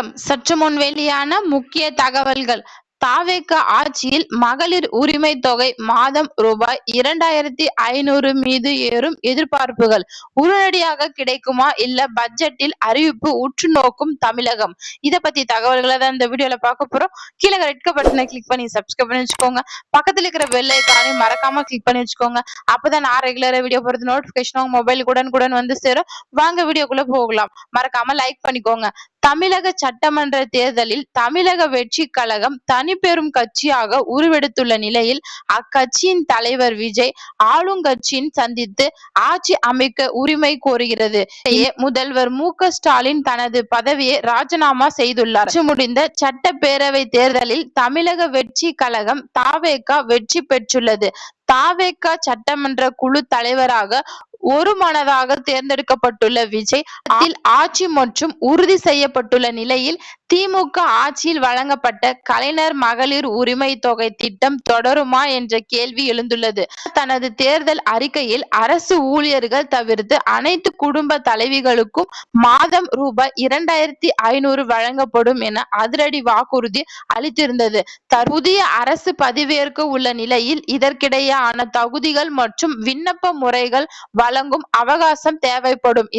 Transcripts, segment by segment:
வணக்கம். சற்று முன் வெளியான முக்கிய தகவல்கள். தாவேக ஆட்சியில் மகளிர் உரிமை தொகை மாதம் ரூபாய் 2500 மீது ஏறும் எதிர்பார்ப்புகள் உடனடியாக கிடைக்குமா இல்ல பட்ஜெட்டில் அறிவிப்பு உற்று நோக்கும் தமிழகம். இத பத்தி தகவல்களை தான் இந்த வீடியோல பார்க்க போறோம். கீழே ரெட் பட்டனை கிளிக் பண்ணி சப்ஸ்கிரைப் பண்ணி வச்சுக்கோங்க. பக்கத்துல இருக்கிற பெல் ஐகானையும் மறக்காம கிளிக் பண்ணி வச்சுக்கோங்க. அப்பதான் நான் ரெகுலரா வீடியோ போறது நோட்டிபிகேஷன் உங்க மொபைலுக்கு உடனுக்குடன் வந்து சேரும். வாங்க வீடியோக்குள்ள போகலாம். மறக்காம லைக் பண்ணிக்கோங்க. தமிழக சட்டமன்ற தேர்தலில் தமிழக வெற்றி கழகம் தனிப்பெரும் கட்சியாக உருவெடுத்துள்ள நிலையில் அக்கட்சியின் தலைவர் விஜய் ஆளுங்கட்சியின் சந்தித்து ஆட்சி அமைக்க உரிமை கோருகிறது. முதல்வர் மு.க. ஸ்டாலின் தனது பதவியை ராஜினாமா செய்துள்ளார். முடிந்த சட்டப்பேரவை தேர்தலில் தமிழக வெற்றி கழகம் தாவேகா வெற்றி பெற்றுள்ளது. தாவேகா சட்டமன்ற குழு தலைவராக ஒருமனதாக தேர்ந்தெடுக்கப்பட்டுள்ள விஜய் ஆட்சி மற்றும் உறுதி செய்யப்பட்டுள்ள நிலையில் திமுக ஆட்சியில் வழங்கப்பட்ட கலைஞர் மகளிர் உரிமை தொகை திட்டம் தொடருமா என்ற கேள்வி எழுந்துள்ளது. தனது தேர்தல் அறிக்கையில் அரசு ஊழியர்கள் தவிர்த்து அனைத்து குடும்ப தலைவிகளுக்கும் மாதம் ரூபாய் 2500 வழங்கப்படும் என அதிரடி வாக்குறுதி அளித்திருந்தது. புதிய அரசு பதவியேற்க உள்ள நிலையில் இதற்கிடையான தகுதிகள் மற்றும் விண்ணப்ப முறைகள் வழங்கும் அவகாசம் தேவைப்படும்.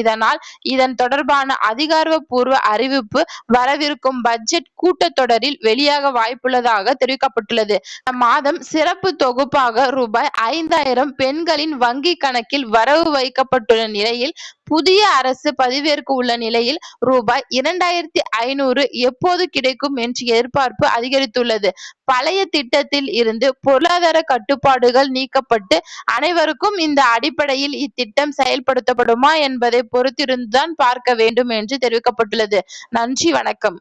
இதன் தொடர்பான அதிகாரப்பூர்வ அறிவிப்பு வரவிருக்கும் பட்ஜெட் கூட்டத்தொடரில் வெளியாக வாய்ப்புள்ளதாக தெரிவிக்கப்பட்டுள்ளது. மாதம் சிறப்பு தொகுப்பாக ரூபாய் 5000 பெண்களின் வங்கி கணக்கில் வரவு வைக்கப்பட்டுள்ள நிலையில் புதிய அரசு பதவியேற்க உள்ள நிலையில் ரூபாய் 2500 எப்போது கிடைக்கும் என்ற எதிர்பார்ப்பு அதிகரித்துள்ளது. பழைய திட்டத்தில் இருந்து பொருளாதார கட்டுப்பாடுகள் நீக்கப்பட்டு அனைவருக்கும் இந்த அடிப்படையில் இத்திட்டம் செயல்படுத்தப்படுமா என்பதை பொறுத்திருந்துதான் பார்க்க வேண்டும் என்று தெரிவிக்கப்பட்டுள்ளது. நன்றி, வணக்கம்.